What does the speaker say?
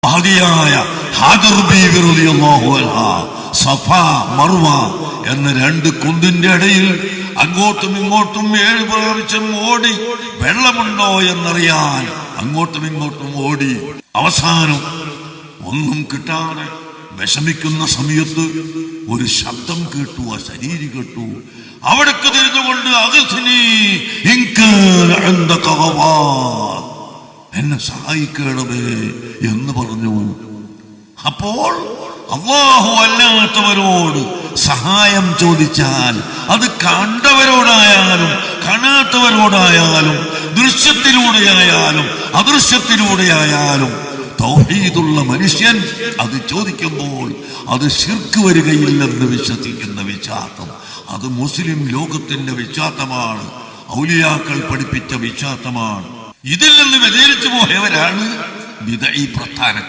മഹദിയായ ഹാജർ ബീവി റളിയല്ലാഹു അൻഹാ സഫ മർവ എന്ന രണ്ട് കുന്നിന്റെ ഇടയിൽ അങ്ങോട്ടും ഇങ്ങോട്ടും 7 പ്രാവശ്യം ഓടി വെള്ളമുണ്ടോ എന്നറിയാൻ അങ്ങോട്ടും ഇങ്ങോട്ടും ഓടി. അവസാനം ഒന്നും കിട്ടാതെ വിഷമിക്കുന്ന സമയത്ത് ഒരു ശബ്ദം കേട്ടു, ആ ശരീരി കേട്ടു. അവിടേക്ക് തിരിഞ്ഞുകൊണ്ട് എന്നെ സഹായിക്കണമേ എന്ന് പറഞ്ഞു. അപ്പോൾ അല്ലാഹു അല്ലാത്തവരോട് സഹായം ചോദിച്ചാൽ അത് കണ്ടവരോടായാലും കാണാത്തവരോടായാലും ദൃശ്യത്തിലൂടെയായാലും അദൃശ്യത്തിലൂടെയായാലും തൗഹീദുള്ള മനുഷ്യൻ അത് ചോദിക്കുമ്പോൾ അത് ശിർക്ക് വരികയില്ലെന്ന് വിശ്വസിക്കുന്ന വിശ്വാസം, അത് മുസ്ലിം ലോകത്തിന്റെ വിശ്വാസമാണ്, ഔലിയാക്കൾ പഠിപ്പിച്ച വിശ്വാസമാണ്. ഇതിൽ നിന്ന് വ്യതിചലിച്ചു പോയവരാണ് ബിദ്അഈ പ്രസ്ഥാനം.